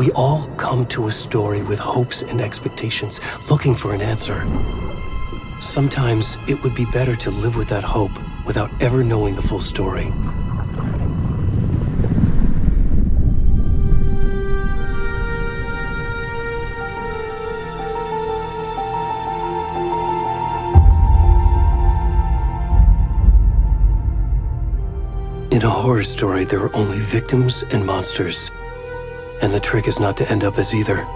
We all come to a story with hopes and expectations, looking for an answer. Sometimes it would be better to live with that hope without ever knowing the full story. In a horror story, there are only victims and monsters. And the trick is not to end up as either.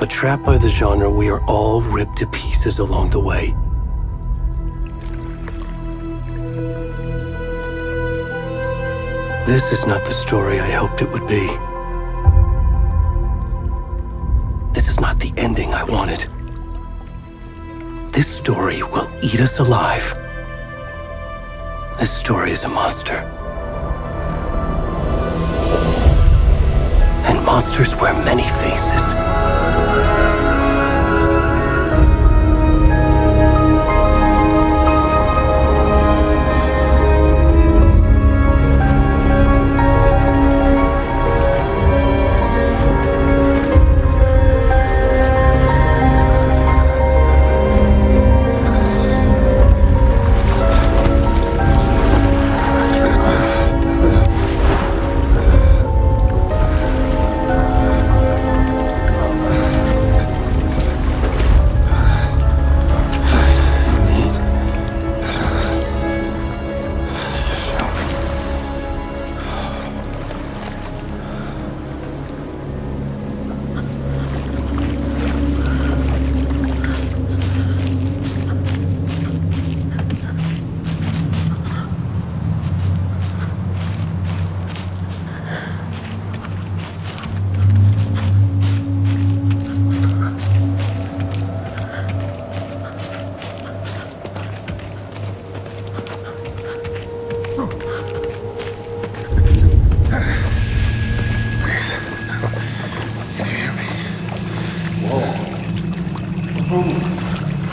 But trapped by the genre, we are all ripped to pieces along the way. This is not the story I hoped it would be. This is not the ending I wanted. This story will eat us alive. This story is a monster. And monsters wear many faces.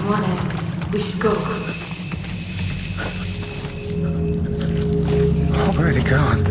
Come on in. We should go. Oh, where'd he gone?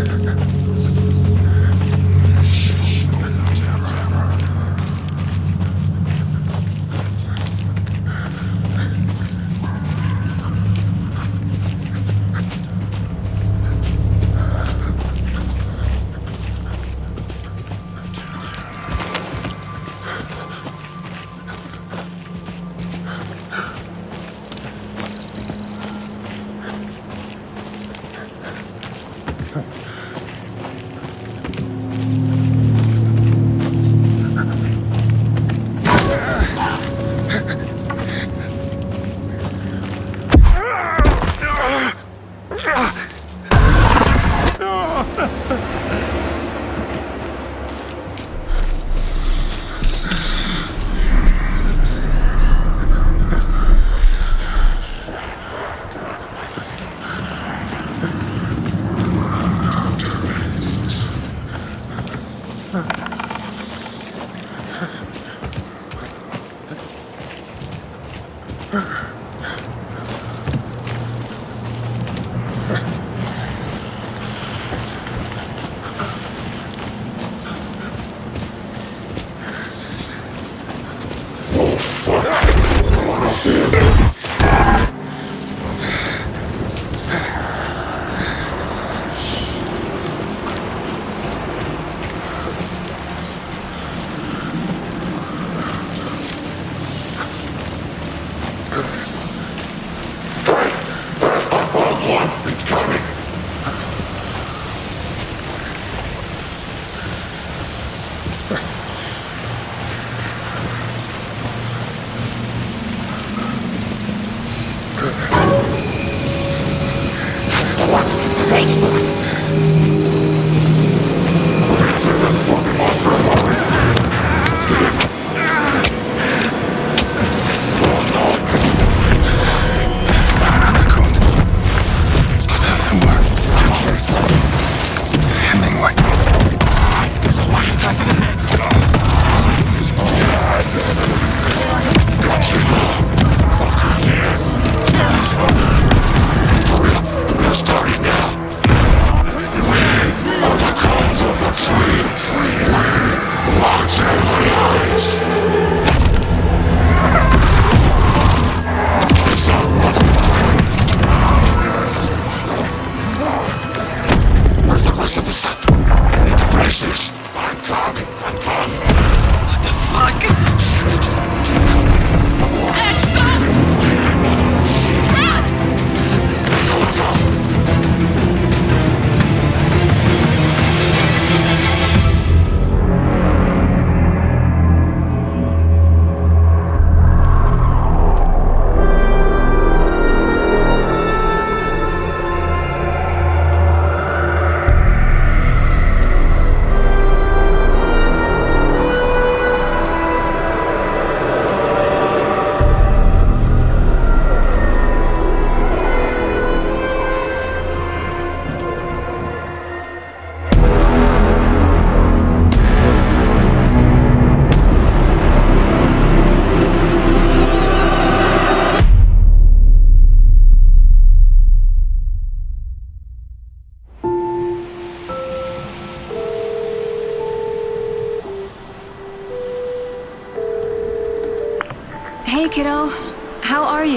It's coming.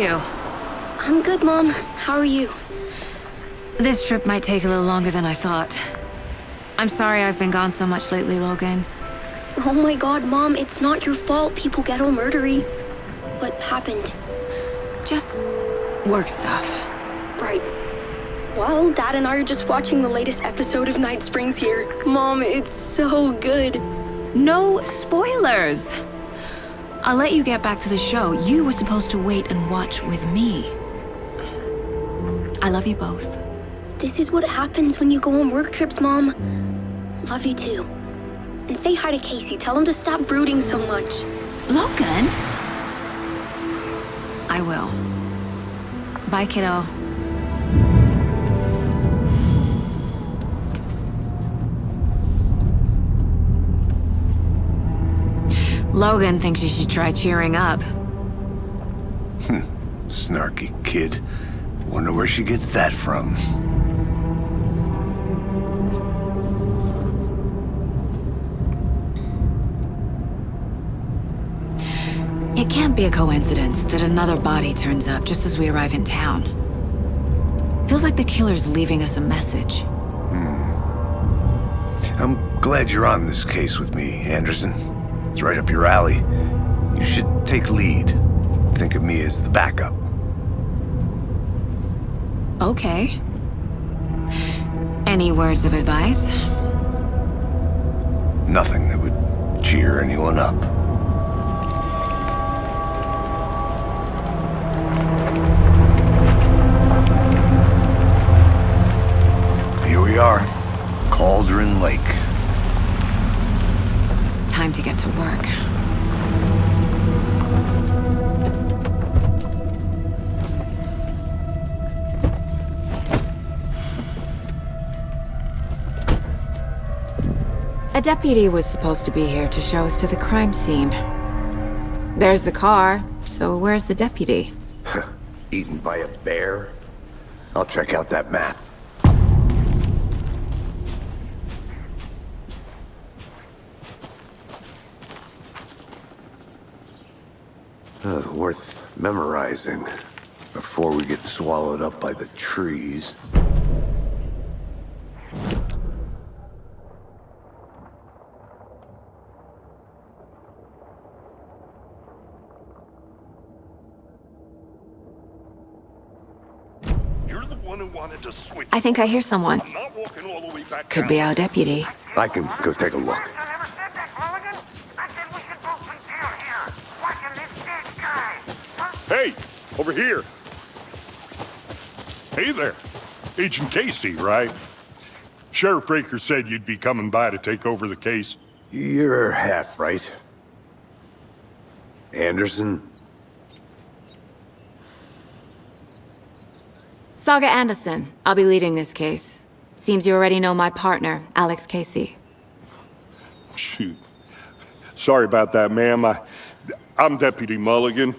you? I'm good, Mom. How are you? This trip might take a little longer than I thought. I'm sorry I've been gone so much lately, Logan. Oh my god, Mom, it's not your fault people get all murdery. What happened? Just work stuff. Right. Well, Dad and I are just watching the latest episode of Night Springs here. Mom, it's so good. No spoilers! I'll let you get back to the show. You were supposed to wait and watch with me. I love you both. This is what happens when you go on work trips, Mom. Love you too. And say hi to Casey. Tell him to stop brooding so much. Logan? I will. Bye, kiddo. Logan thinks you should try cheering up. Snarky kid. Wonder where she gets that from. It can't be a coincidence that another body turns up just as we arrive in town. Feels like the killer's leaving us a message. I'm glad you're on this case with me, Anderson. It's right up your alley. You should take lead. Think of me as the backup. Okay. Any words of advice? Nothing that would cheer anyone up. Here we are. Cauldron Lake. Time to get to work. A deputy was supposed to be here to show us to the crime scene. There's the car, so where's the deputy? Eaten by a bear? I'll check out that map. Worth memorizing before we get swallowed up by the trees. You're the one who wanted to switch. I think I hear someone. I'm not walking all the way back Could down. be our deputy. I can go take a look. Hey, over here. Hey there. Agent Casey, right? Sheriff Breaker said you'd be coming by to take over the case. You're half right. Anderson? Saga Anderson. I'll be leading this case. Seems you already know my partner, Alex Casey. Shoot. Sorry about that, ma'am. I'm Deputy Mulligan.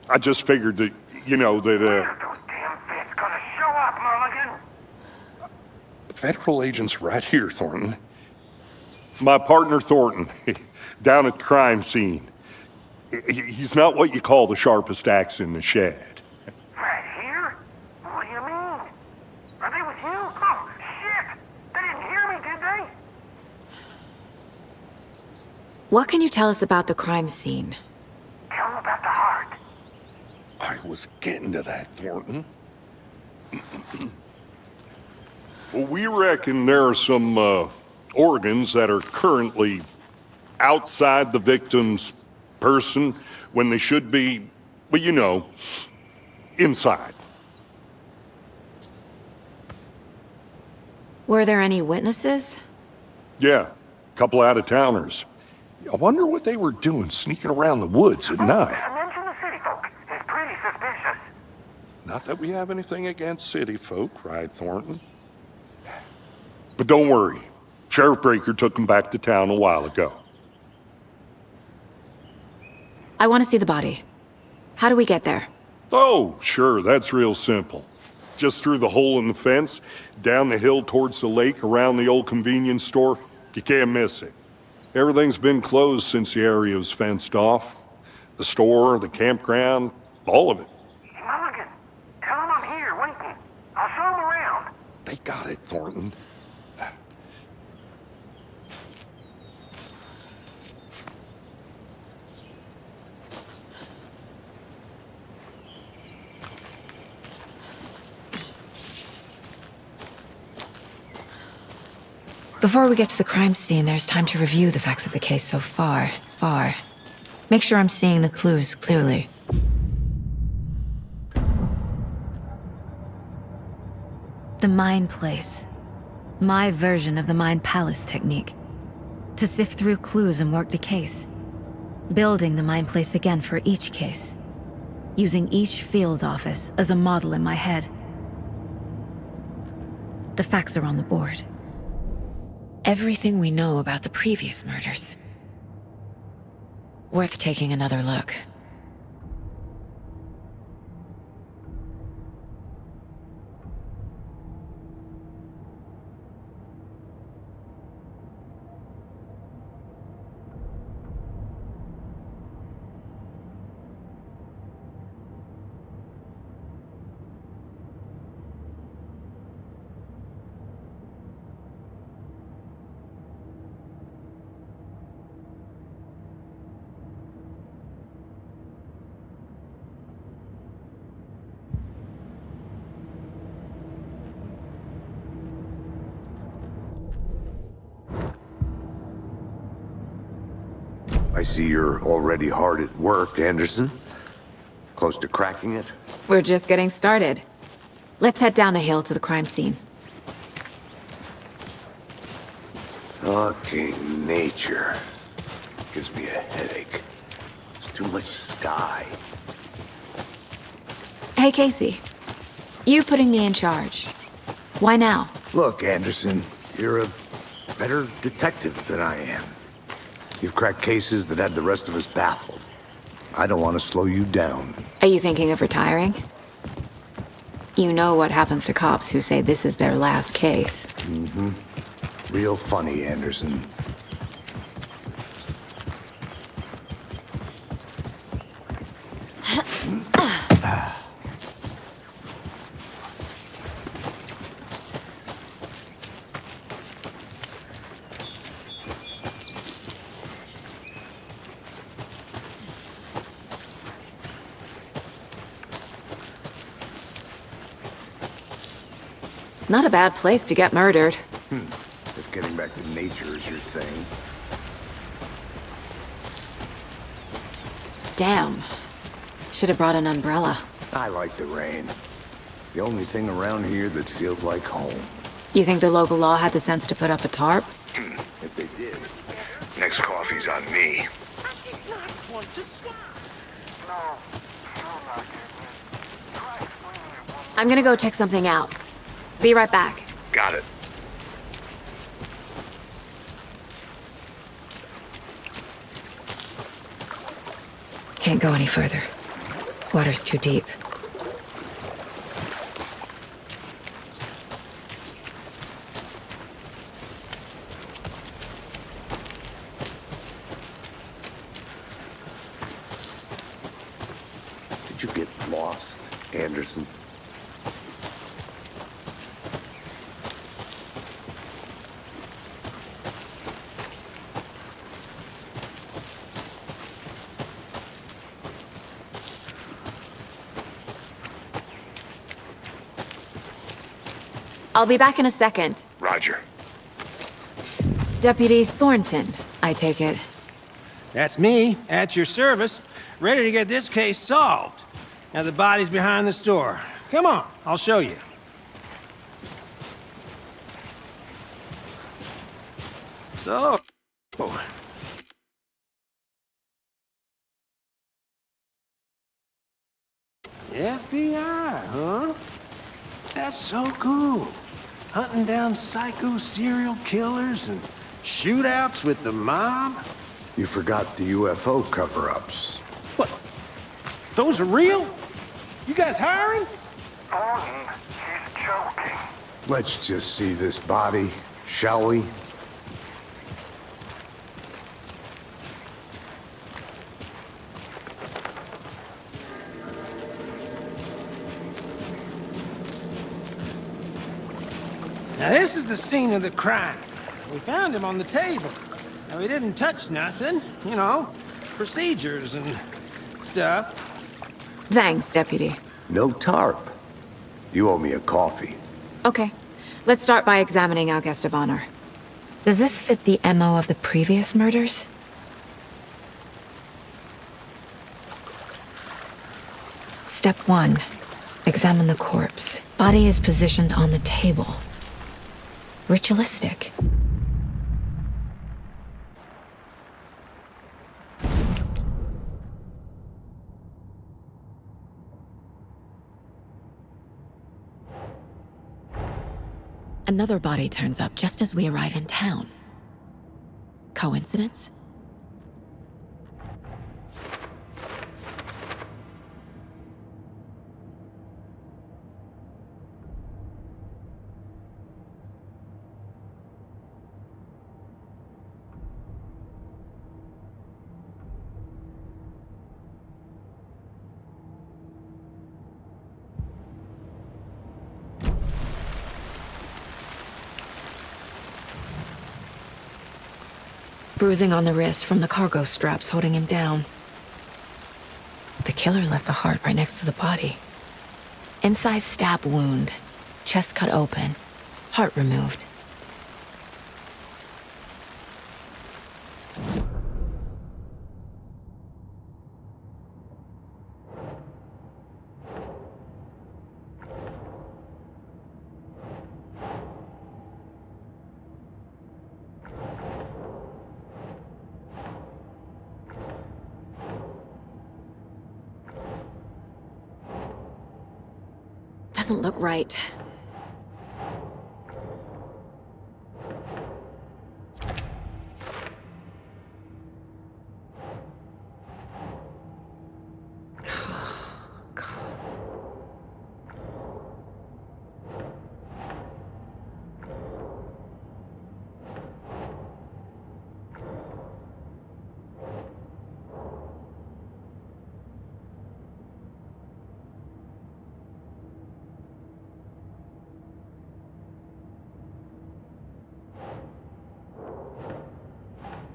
I just figured that, you know, that, Those damn fits gonna show up, Mulligan. Federal agent's right here, Thornton. My partner, Thornton, down at the crime scene. He's not what you call the sharpest axe in the shed. Right here? What do you mean? Are they with you? Oh, shit! They didn't hear me, did they? What can you tell us about the crime scene? Tell them about the heart. I was getting to that, Thornton. Well, we reckon there are some organs that are currently outside the victim's person when they should be, well, you know, inside. Were there any witnesses? Yeah, a couple out-of-towners. I wonder what they were doing sneaking around the woods at night. Mention the city folk. It's pretty suspicious. Not that we have anything against city folk, cried Thornton. But don't worry. Sheriff Breaker took them back to town a while ago. I want to see the body. How do we get there? Oh, sure, that's real simple. Just through the hole in the fence, down the hill towards the lake, around the old convenience store. You can't miss it. Everything's been closed since the area was fenced off. The store, the campground, all of it. Mulligan, tell him I'm here, waiting. I'll show him around. They got it, Thornton. Before we get to the crime scene, there's time to review the facts of the case so far. Make sure I'm seeing the clues clearly. The Mind Place. My version of the Mind Palace technique. To sift through clues and work the case. Building the Mind Place again for each case. Using each field office as a model in my head. The facts are on the board. Everything we know about the previous murders. Worth taking another look. I see you're already hard at work, Anderson. Close to cracking it? We're just getting started. Let's head down the hill to the crime scene. Fucking nature. Gives me a headache. There's too much sky. Hey, Casey. You putting me in charge. Why now? Look, Anderson, you're a better detective than I am. You've cracked cases that had the rest of us baffled. I don't want to slow you down. Are you thinking of retiring? You know what happens to cops who say this is their last case. Mm-hmm. Real funny, Anderson. Not a bad place to get murdered. If getting back to nature is your thing. Damn. Should have brought an umbrella. I like the rain. The only thing around here that feels like home. You think the local law had the sense to put up a tarp? If they did, next coffee's on me. I'm gonna go check something out. Be right back. Got it. Can't go any further. Water's too deep. Did you get lost, Anderson? I'll be back in a second. Roger. Deputy Thornton, I take it. That's me, at your service, ready to get this case solved. Now the body's behind the store. Come on, I'll show you. So... FBI, huh? That's so cool. Hunting down psycho serial killers and shootouts with the mob. You forgot the UFO cover-ups. What? Those are real? You guys hiring? Thornton, he's joking. Let's just see this body, shall we? Now, this is the scene of the crime. We found him on the table. Now, he didn't touch nothing, you know, procedures and stuff. Thanks, Deputy. No tarp. You owe me a coffee. Okay, let's start by examining our guest of honor. Does this fit the MO of the previous murders? Step 1. Examine the corpse. Body is positioned on the table. Ritualistic. Another body turns up just as we arrive in town. Coincidence? Bruising on the wrist from the cargo straps holding him down. The killer left the heart right next to the body. Incised stab wound, chest cut open, heart removed. Doesn't look right.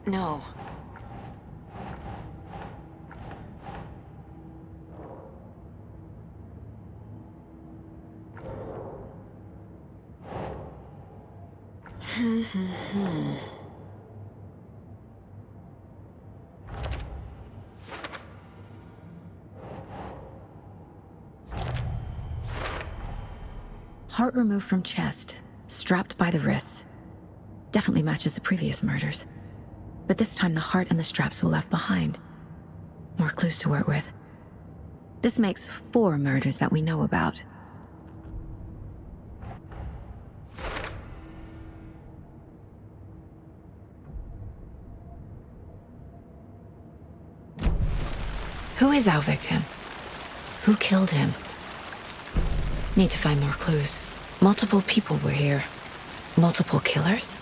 No. Heart removed from chest, strapped by the wrists. Definitely matches the previous murders. But this time the heart and the straps were left behind. More clues to work with. This makes 4 murders that we know about. Who is our victim? Who killed him? Need to find more clues. Multiple people were here. Multiple killers?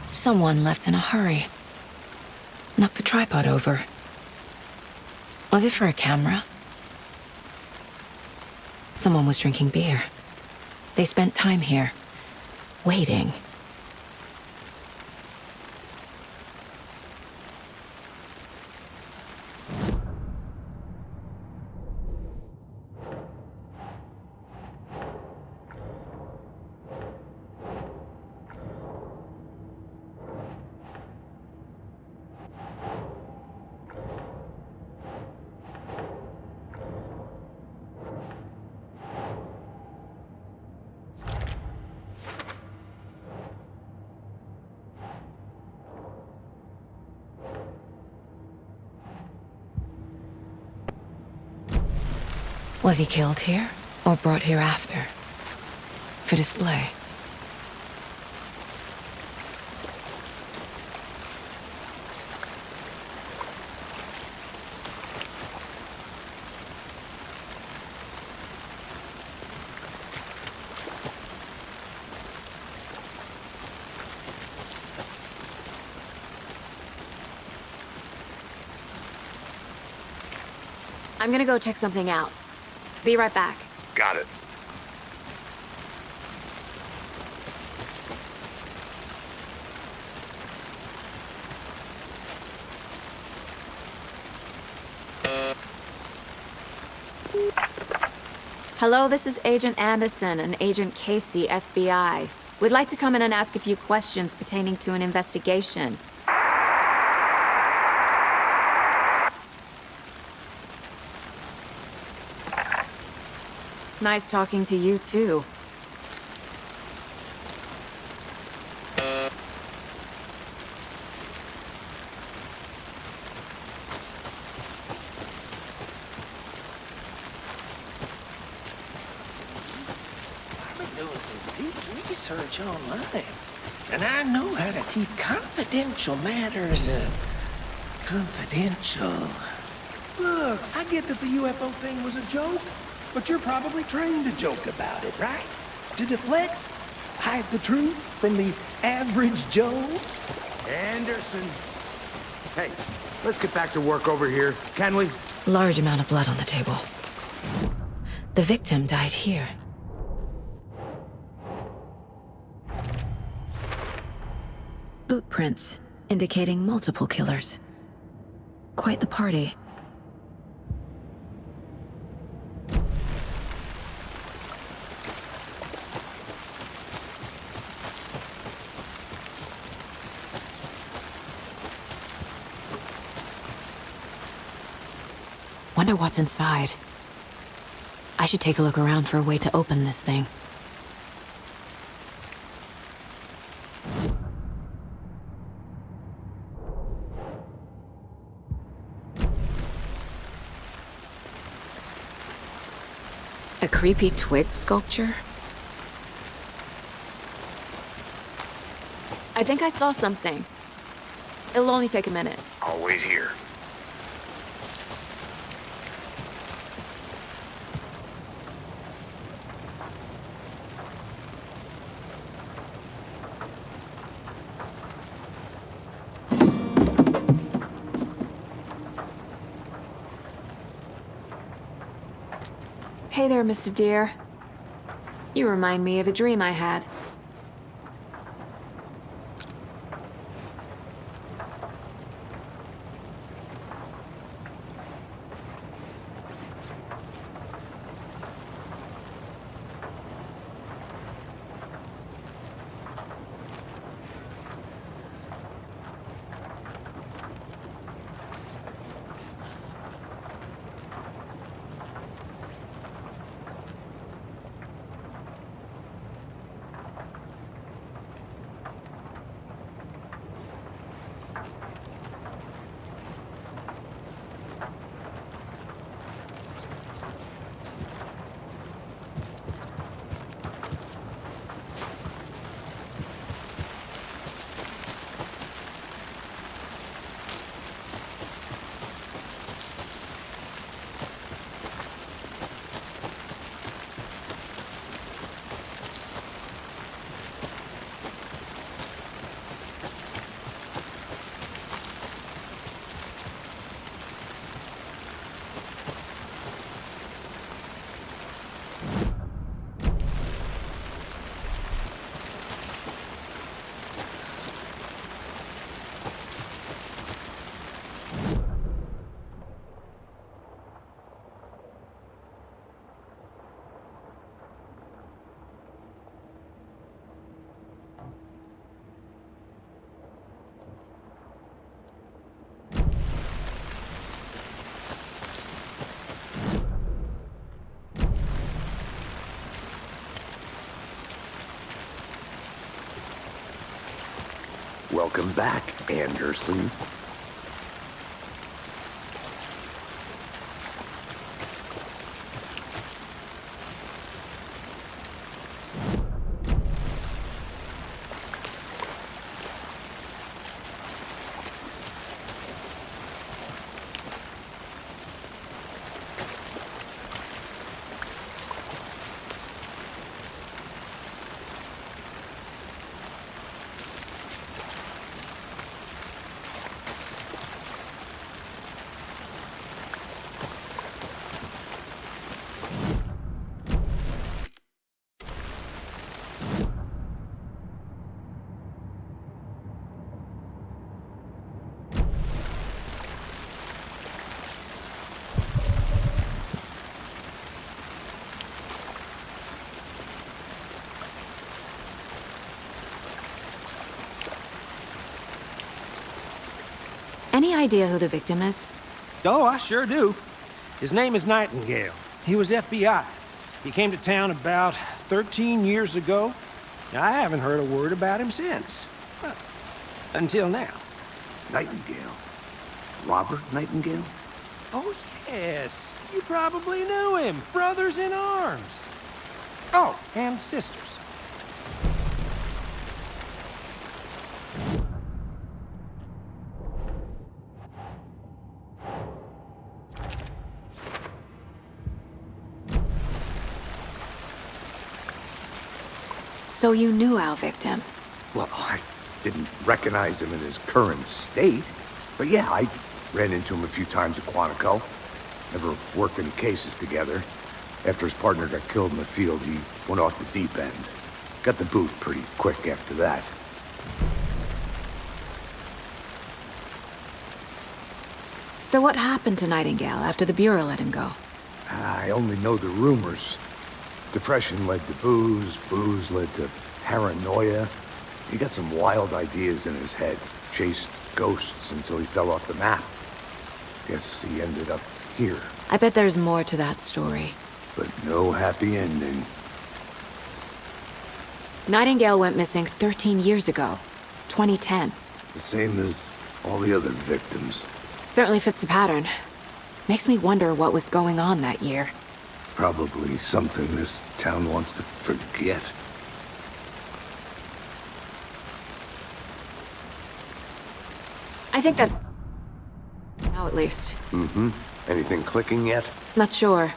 Someone left in a hurry. Knocked the tripod over. Was it for a camera? Someone was drinking beer. They spent time here, waiting. Was he killed here, or brought here after? For display? I'm gonna go check something out. Be right back. Got it. Hello, this is Agent Anderson and Agent Casey, FBI. We'd like to come in and ask a few questions pertaining to an investigation. Nice talking to you, too. Research online, and I know how to keep confidential matters confidential. Look, I get that the UFO thing was a joke, but you're probably trained to joke about it, right? To deflect, hide the truth from the average Joe. Anderson. Hey, let's get back to work over here, can we? Large amount of blood on the table. The victim died here. Boot prints, indicating multiple killers. Quite the party. Wonder what's inside. I should take a look around for a way to open this thing. A creepy twig sculpture? I think I saw something. It'll only take a minute. I'll wait here. Hey there, Mr. Deer. You remind me of a dream I had. Welcome back, Anderson. Any idea who the victim is? Oh, I sure do. His name is Nightingale. He was FBI. He came to town about 13 years ago. I haven't heard a word about him since. Well, until now. Nightingale? Robert Nightingale? Oh, yes. You probably knew him. Brothers in arms. Oh, and sisters. So you knew our victim? Well, I didn't recognize him in his current state. But yeah, I ran into him a few times at Quantico. Never worked any cases together. After his partner got killed in the field, he went off the deep end. Got the boot pretty quick after that. So what happened to Nightingale after the Bureau let him go? I only know the rumors. Depression led to booze, booze led to paranoia. He got some wild ideas in his head, chased ghosts until he fell off the map. Guess he ended up here. I bet there's more to that story. But no happy ending. Nightingale went missing 13 years ago, 2010. The same as all the other victims. Certainly fits the pattern. Makes me wonder what was going on that year. Probably something this town wants to forget. I think that... now at least. Mm-hmm. Anything clicking yet? Not sure.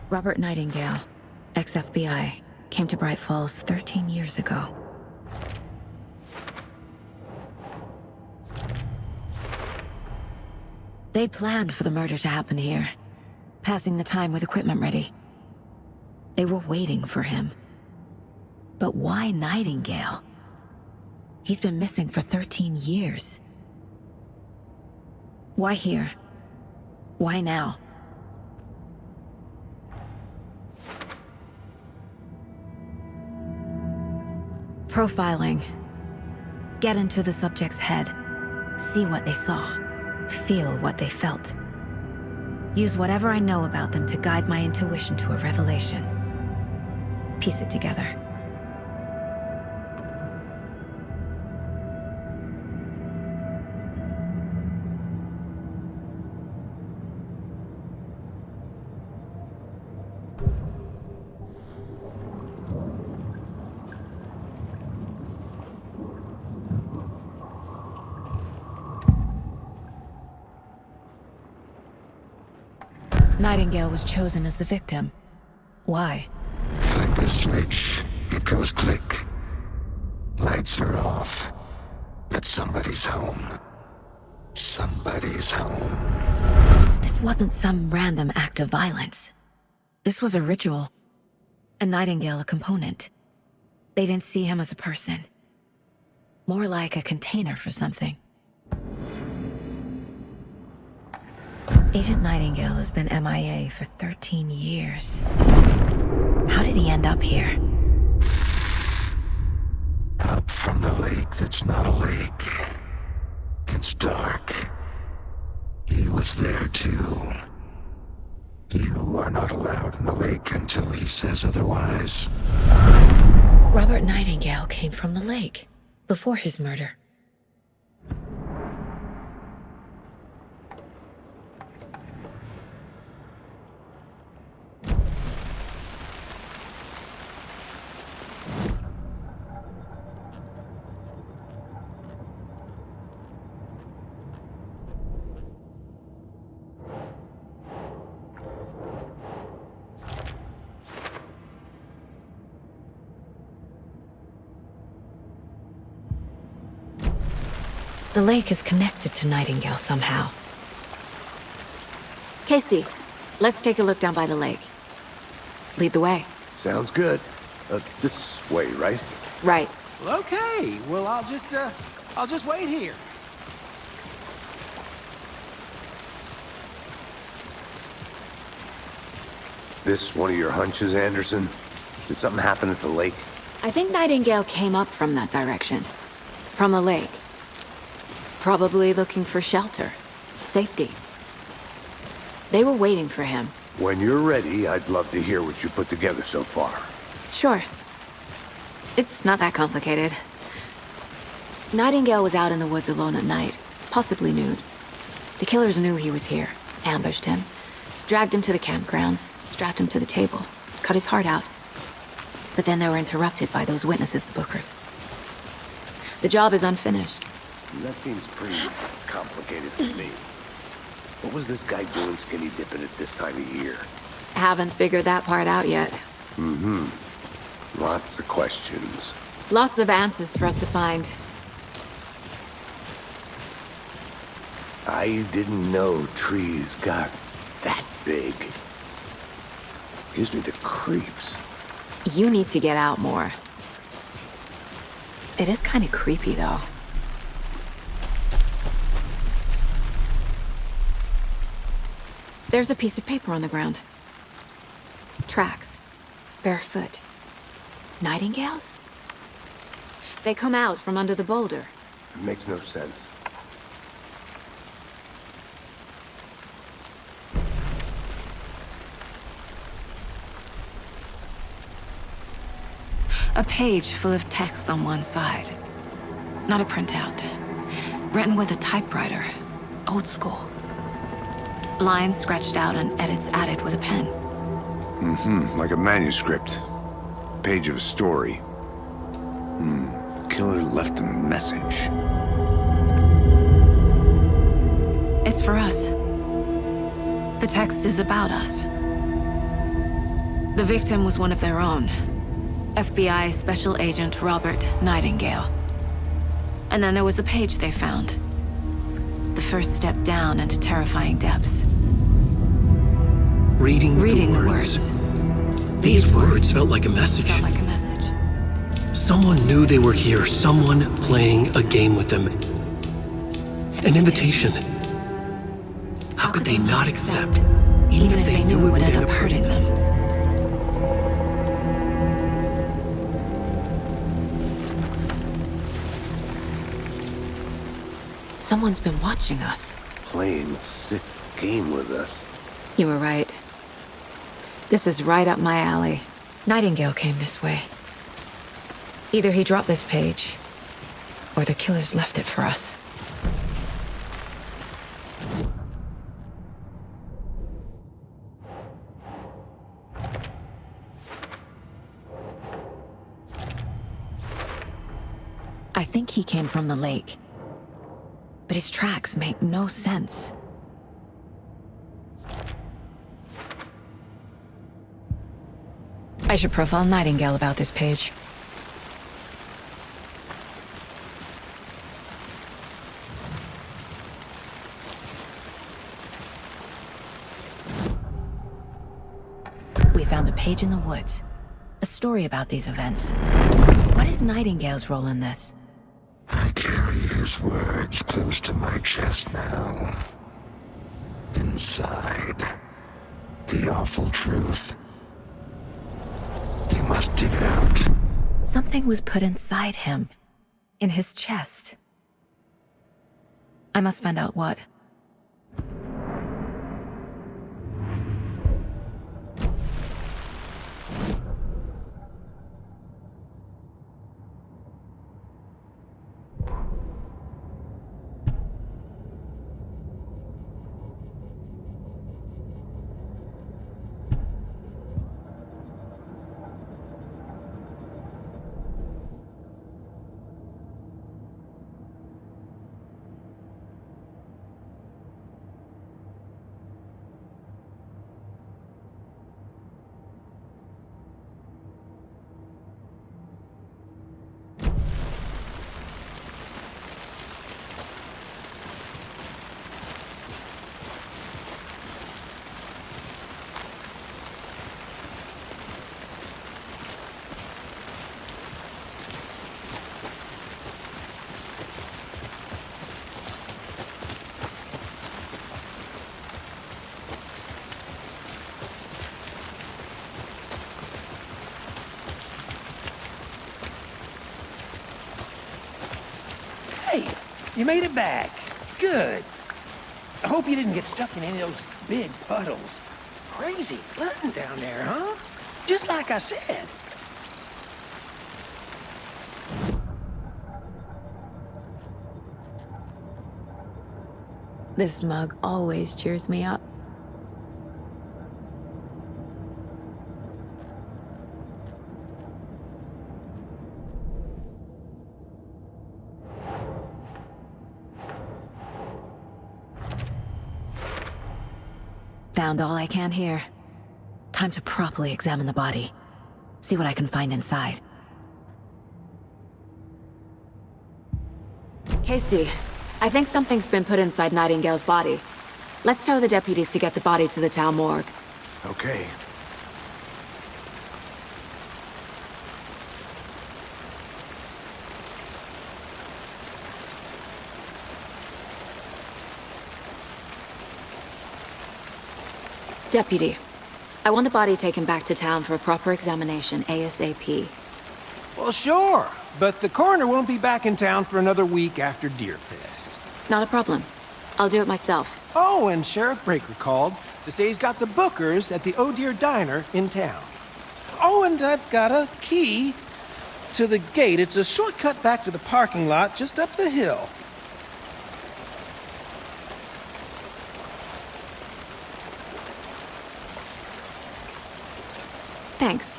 Robert Nightingale, ex-FBI, came to Bright Falls 13 years ago. They planned for the murder to happen here, passing the time with equipment ready. They were waiting for him. But why Nightingale? He's been missing for 13 years. Why here? Why now? Profiling. Get into the subject's head. See what they saw. Feel what they felt. Use whatever I know about them to guide my intuition to a revelation. Piece it together. Nightingale was chosen as the victim. Why? Flick the switch, it goes click. Lights are off. But somebody's home. Somebody's home. This wasn't some random act of violence. This was a ritual. And Nightingale a component. They didn't see him as a person. More like a container for something. Agent Nightingale has been MIA for 13 years. How did he end up here? Up from the lake that's not a lake. It's dark. He was there too. You are not allowed in the lake until he says otherwise. Robert Nightingale came from the lake, before his murder. The lake is connected to Nightingale somehow. Casey, let's take a look down by the lake. Lead the way. Sounds good. This way, right? Right. Well, okay. Well, I'll just wait here. This one of your hunches, Anderson? Did something happen at the lake? I think Nightingale came up from that direction. From the lake. Probably looking for shelter. Safety. They were waiting for him. When you're ready, I'd love to hear what you put together so far. Sure. It's not that complicated. Nightingale was out in the woods alone at night, possibly nude. The killers knew he was here, ambushed him, dragged him to the campgrounds, strapped him to the table, cut his heart out. But then they were interrupted by those witnesses, the Bookers. The job is unfinished. That seems pretty complicated to me. What was this guy doing skinny dipping at this time of year? Haven't figured that part out yet. Mm-hmm. Lots of questions. Lots of answers for us to find. I didn't know trees got that big. Gives me the creeps. You need to get out more. It is kind of creepy, though. There's a piece of paper on the ground. Tracks. Barefoot. Nightingales? They come out from under the boulder. It makes no sense. A page full of text on one side. Not a printout. Written with a typewriter. Old school. Lines scratched out and edits added with a pen. Mm-hmm. Like a manuscript. Page of a story. Killer left a message. It's for us. The text is about us. The victim was one of their own. FBI Special Agent Robert Nightingale. And then there was the page they found. The first step down into terrifying depths. Reading the words. These words felt like a message. Felt like a message. Someone knew they were here, someone playing a game with them. An invitation. How could they not accept, even if they knew it would end up hurting them? Someone's been watching us. Playing a sick game with us. You were right. This is right up my alley. Nightingale came this way. Either he dropped this page, or the killers left it for us. I think he came from the lake. But his tracks make no sense. I should profile Nightingale about this page. We found a page in the woods. A story about these events. What is Nightingale's role in this? I carry his words close to my chest now. Inside, the awful truth. You must dig it out. Something was put inside him. In his chest. I must find out what. You made it back. Good. I hope you didn't get stuck in any of those big puddles. Crazy flooding down there, huh? Just like I said. This mug always cheers me up. Found all I can here. Time to properly examine the body. See what I can find inside. Casey, I think something's been put inside Nightingale's body. Let's tell the deputies to get the body to the town morgue. Okay. Deputy, I want the body taken back to town for a proper examination ASAP. Well, sure. But the coroner won't be back in town for another week after Deerfest. Not a problem. I'll do it myself. Oh, and Sheriff Breaker called to say he's got the Bookers at the Oh Dear Diner in town. Oh, and I've got a key to the gate. It's a shortcut back to the parking lot just up the hill. Thanks.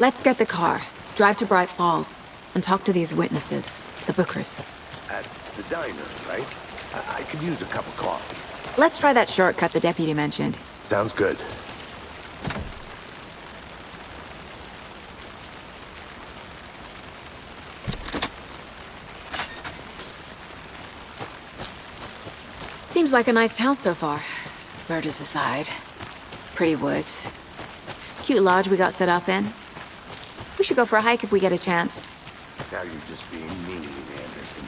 Let's get the car, drive to Bright Falls, and talk to these witnesses, the Bookers. At the diner, right? I could use a cup of coffee. Let's try that shortcut the deputy mentioned. Sounds good. Seems like a nice town so far. Murders aside. Pretty woods. Cute lodge we got set up in. We should go for a hike if we get a chance. Now you're just being mean, Anderson.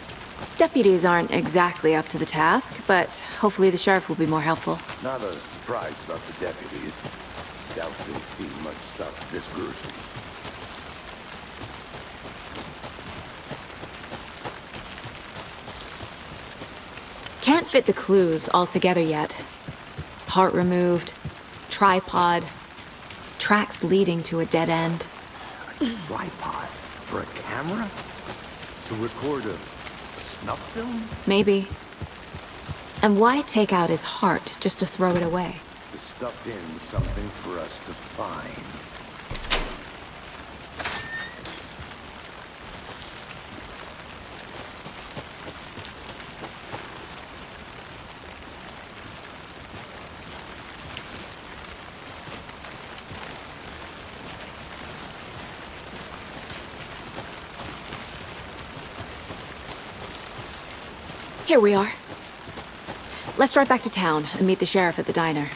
Deputies aren't exactly up to the task, but hopefully the sheriff will be more helpful. Not a surprise about the deputies. Doubt they've seen much stuff this gruesome. Can't fit the clues all together yet. Part removed, tripod, tracks leading to a dead end. A tripod? For a camera? To record a snuff film? Maybe. And why take out his heart just to throw it away? To stuff in something for us to find. Here we are. Let's drive back to town and meet the sheriff at the diner.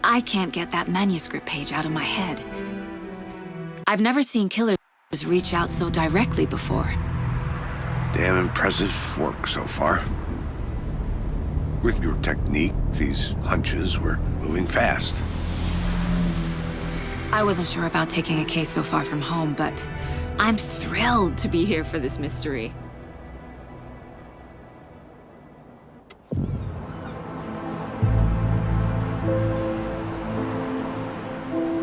I can't get that manuscript page out of my head. I've never seen killers reach out so directly before. Damn impressive work so far. With your technique, these hunches were moving fast. I wasn't sure about taking a case so far from home, but I'm thrilled to be here for this mystery.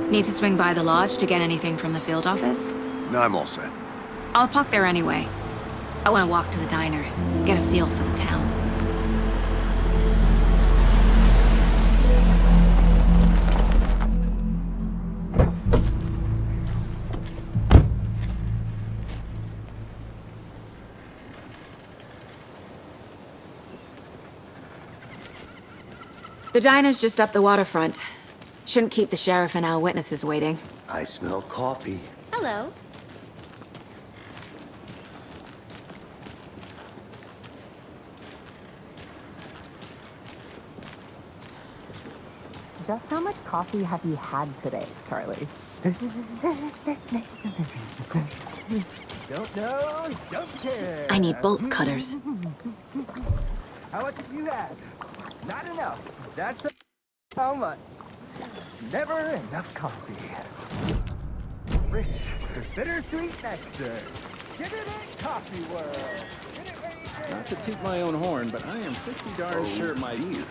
Need to swing by the lodge to get anything from the field office? No, I'm all set. I'll park there anyway. I want to walk to the diner, get a feel for the town. The diner's just up the waterfront. Shouldn't keep the sheriff and our witnesses waiting. I smell coffee. Hello. Just how much coffee have you had today, Charlie? Don't know, don't care. I need bolt cutters. How much have you had? Not enough. That's how much. Never enough coffee. Rich, bittersweet nectar. Give it a coffee world. Get it ready. Not to toot my own horn, but I am pretty darn sure my... You.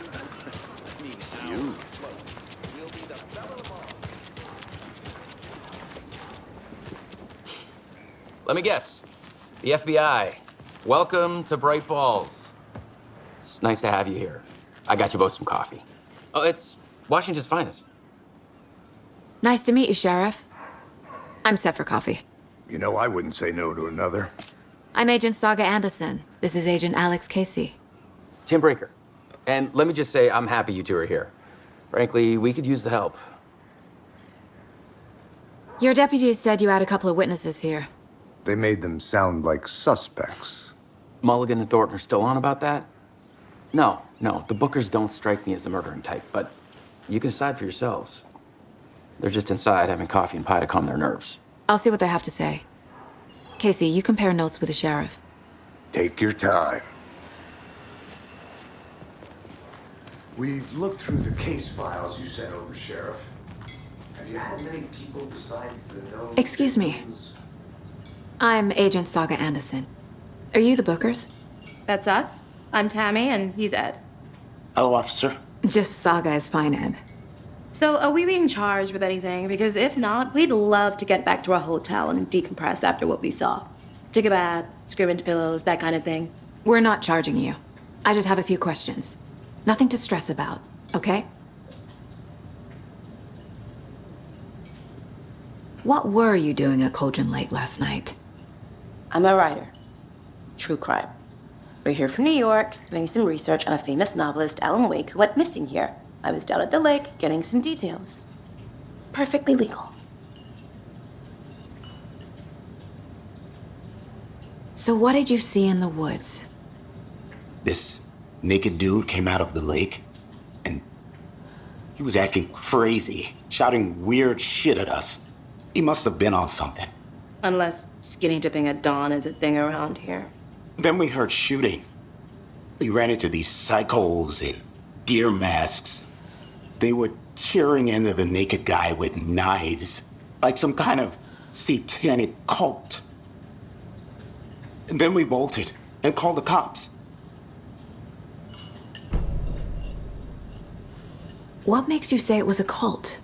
Let me guess. The FBI. Welcome to Bright Falls. It's nice to have you here. I got you both some coffee. Oh, it's Washington's finest. Nice to meet you, Sheriff. I'm set for coffee. You know, I wouldn't say no to another. I'm Agent Saga Anderson. This is Agent Alex Casey. Tim Breaker. And let me just say, I'm happy you two are here. Frankly, we could use the help. Your deputies said you had a couple of witnesses here. They made them sound like suspects. Mulligan and Thornton are still on about that? No, the Bookers don't strike me as the murdering type, but you can decide for yourselves. They're just inside having coffee and pie to calm their nerves. I'll see what they have to say. Casey, you compare notes with the sheriff. Take your time. We've looked through the case files you sent over, Sheriff. Have you had many people besides the known... Excuse me. I'm Agent Saga Anderson. Are you the Bookers? That's us. I'm Tammy, and he's Ed. Hello, officer. Just Saga is fine, Ed. So, are we being charged with anything? Because if not, we'd love to get back to our hotel and decompress after what we saw. Take a bath, scream into pillows, that kind of thing. We're not charging you. I just have a few questions. Nothing to stress about, okay? What were you doing at Cauldron Lake last night? I'm a writer. True crime. We're here from New York, doing some research on a famous novelist, Alan Wake, who went missing here. I was down at the lake, getting some details. Perfectly legal. So what did you see in the woods? This naked dude came out of the lake, and he was acting crazy, shouting weird shit at us. He must have been on something. Unless skinny dipping at dawn is a thing around here. Then we heard shooting. We ran into these psychos in deer masks. They were tearing into the naked guy with knives, like some kind of satanic cult. And then we bolted and called the cops. What makes you say it was a cult?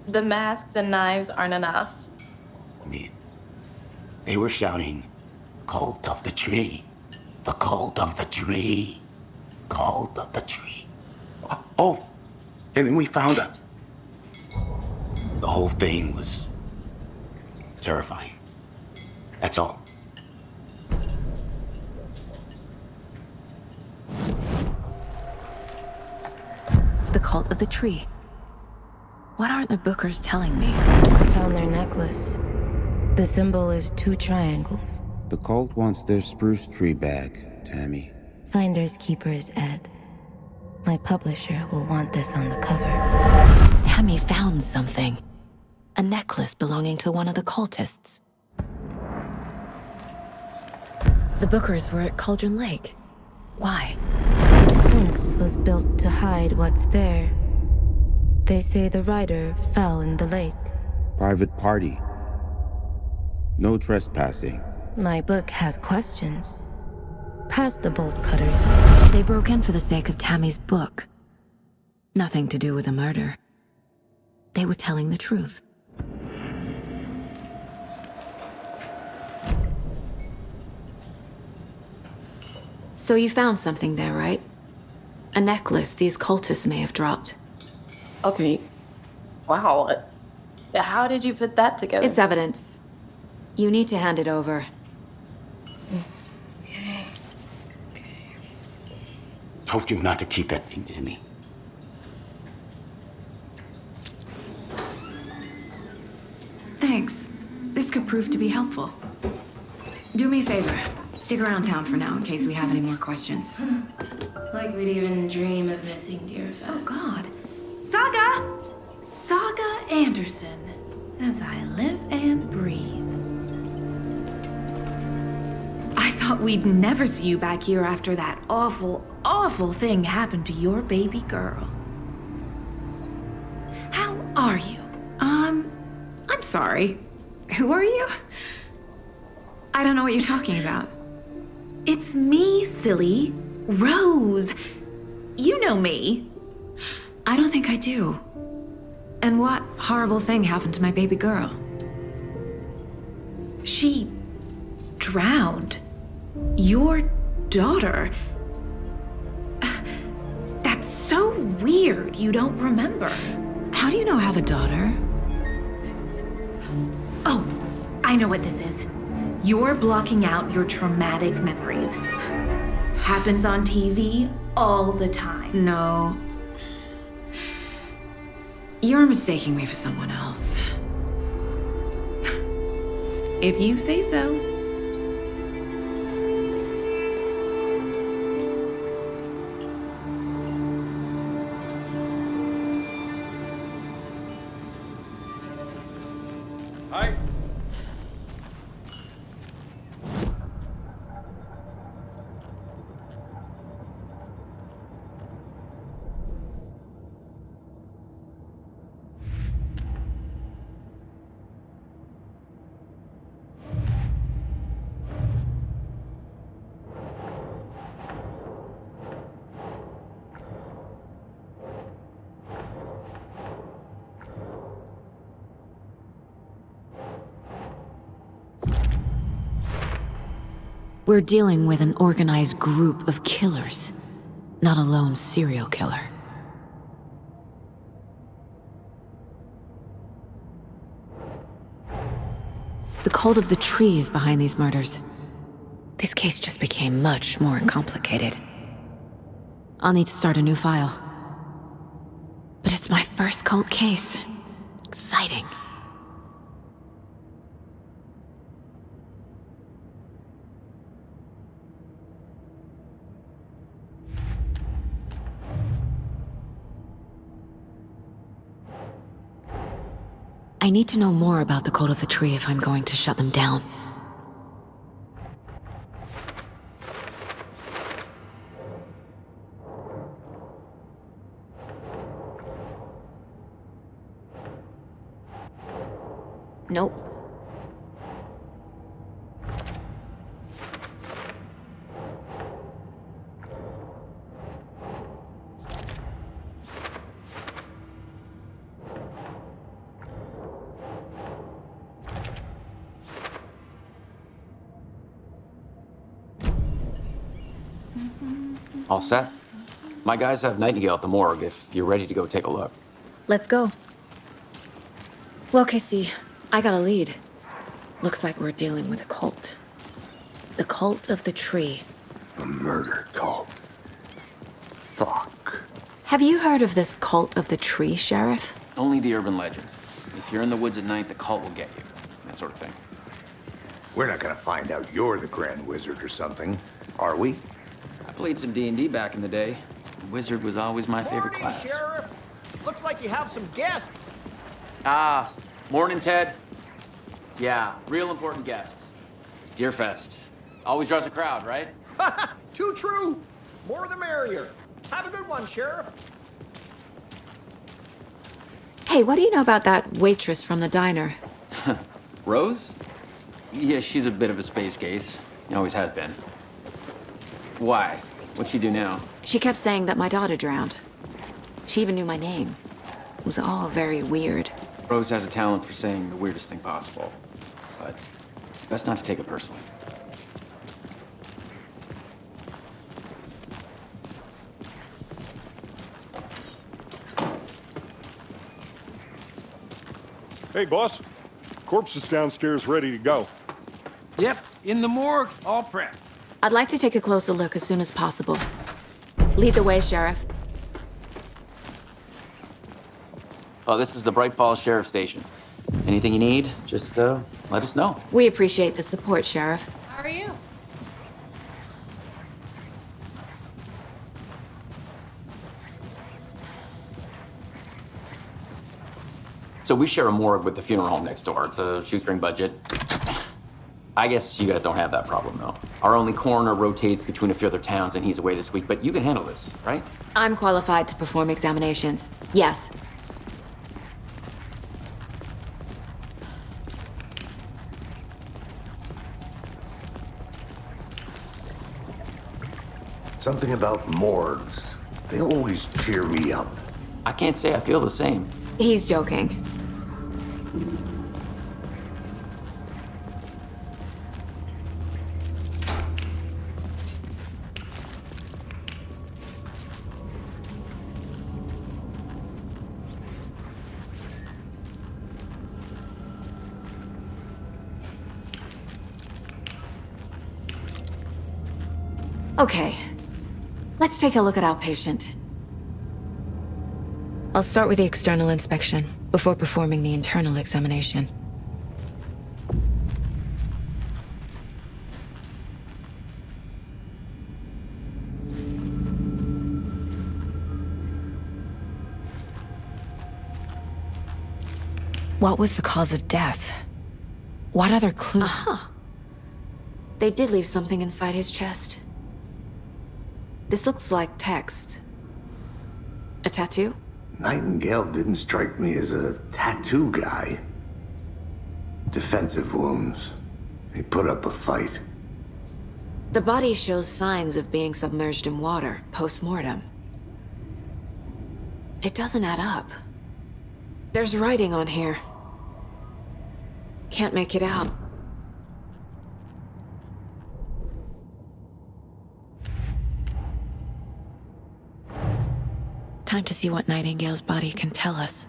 The masks and knives aren't enough. They were shouting, "Cult of the tree, the cult of the tree, cult of the tree." Oh, and then we found out. The whole thing was terrifying. That's all. The cult of the tree. What aren't the Bookers telling me? I found their necklace. The symbol is 2 triangles. The cult wants their spruce tree back, Tammy. Finders keepers, Ed. My publisher will want this on the cover. Tammy found something. A necklace belonging to one of the cultists. The Bookers were at Cauldron Lake. Why? The fence was built to hide what's there. They say the rider fell in the lake. Private party. No trespassing. My book has questions. Past the bolt cutters. They broke in for the sake of Tammy's book. Nothing to do with a murder. They were telling the truth. So you found something there, right? A necklace these cultists may have dropped. Okay. Wow. How did you put that together? It's evidence. You need to hand it over. Okay. Told you not to keep that thing to me. Thanks. This could prove to be helpful. Do me a favor. Stick around town for now in case we have any more questions. Like we'd even dream of missing Deerfest. Oh, God. Saga! Saga Anderson, as I live and breathe. I thought we'd never see you back here after that awful, awful thing happened to your baby girl. How are you? I'm sorry. Who are you? I don't know what you're talking about. It's me, silly. Rose. You know me. I don't think I do. And what horrible thing happened to my baby girl? She drowned. Your daughter. That's so weird you don't remember. How do you know I have a daughter? Oh, I know what this is. You're blocking out your traumatic memories. Happens on TV all the time. No. You're mistaking me for someone else. If you say so. Hi. We're dealing with an organized group of killers, not a lone serial killer. The cult of the tree is behind these murders. This case just became much more complicated. I'll need to start a new file. But it's my first cult case. Exciting. I need to know more about the cult of the tree if I'm going to shut them down. Nope. All set? My guys have Nightingale at the morgue if you're ready to go take a look. Let's go. Well, Casey, I got a lead. Looks like we're dealing with a cult. The cult of the tree. A murder cult. Fuck. Have you heard of this cult of the tree, Sheriff? Only the urban legend. If you're in the woods at night, the cult will get you. That sort of thing. We're not gonna find out you're the Grand Wizard or something, are we? I played some D&D back in the day. Wizard was always my favorite class. Sheriff. Looks like you have some guests. Ah, morning, Ted. Yeah, real important guests. Deerfest. Always draws a crowd, right? Too true. More the merrier. Have a good one, Sheriff. Hey, what do you know about that waitress from the diner? Rose? Yeah, she's a bit of a space case. Always has been. Why? What'd she do now? She kept saying that my daughter drowned. She even knew my name. It was all very weird. Rose has a talent for saying the weirdest thing possible. But it's best not to take it personally. Hey, boss. Corpse is downstairs ready to go. Yep, in the morgue, all prepped. I'd like to take a closer look as soon as possible. Lead the way, Sheriff. Oh, this is the Bright Falls Sheriff Station. Anything you need, just let us know. We appreciate the support, Sheriff. How are you? So we share a morgue with the funeral home next door. It's a shoestring budget. I guess you guys don't have that problem, though. Our only coroner rotates between a few other towns, and he's away this week, but you can handle this, right? I'm qualified to perform examinations. Yes. Something about morgues. They always cheer me up. I can't say I feel the same. He's joking. Okay, let's take a look at our patient. I'll start with the external inspection before performing the internal examination. What was the cause of death? What other clue? Aha! They did leave something inside his chest. This looks like text. A tattoo? Nightingale didn't strike me as a tattoo guy. Defensive wounds. He put up a fight. The body shows signs of being submerged in water, post-mortem. It doesn't add up. There's writing on here. Can't make it out. Time to see what Nightingale's body can tell us.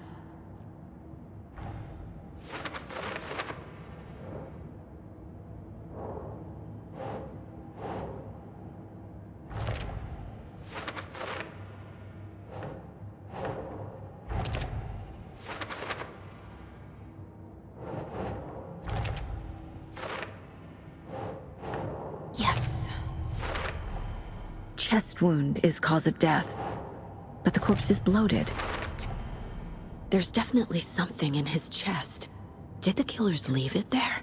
Yes. Chest wound is cause of death. But the corpse is bloated. There's definitely something in his chest. Did the killers leave it there?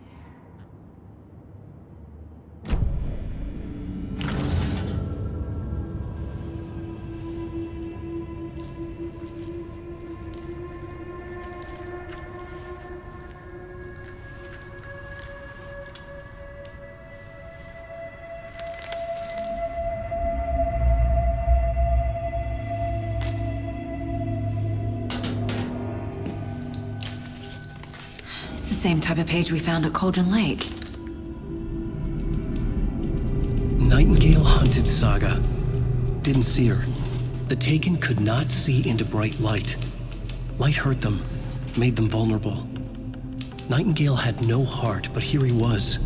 Same type of page we found at Cauldron Lake. Nightingale hunted Saga. Didn't see her. The Taken could not see into bright light. Light hurt them, made them vulnerable. Nightingale had no heart, but here he was,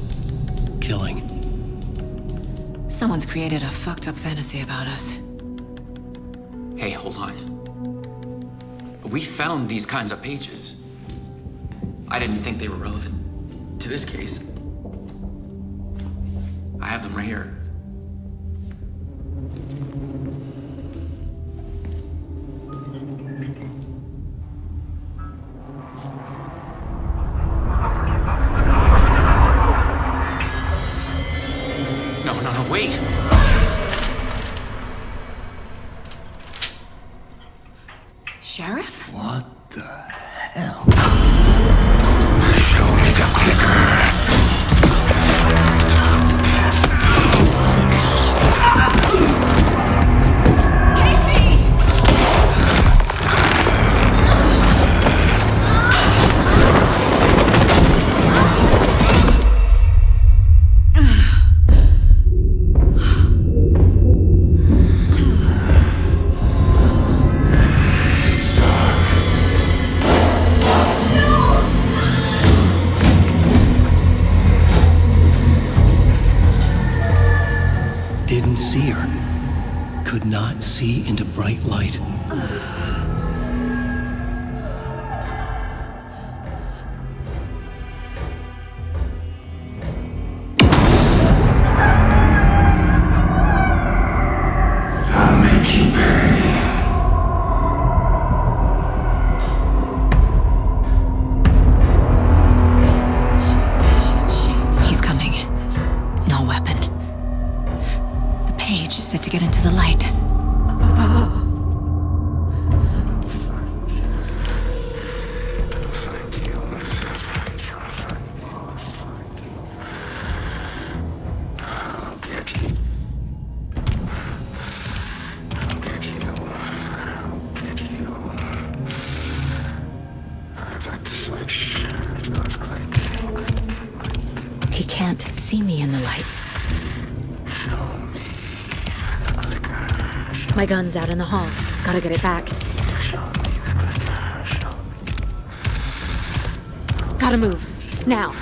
killing. Someone's created a fucked up fantasy about us. Hey, hold on. We found these kinds of pages. I didn't think they were relevant to this case. I have them right here. No, wait! Sheriff? What the hell? Show me the clicker. Didn't see her. Could not see into bright light. I'll make you pay. into the light. He can't see me in the light. My gun's out in the hall. Gotta get it back. Gotta move. Now.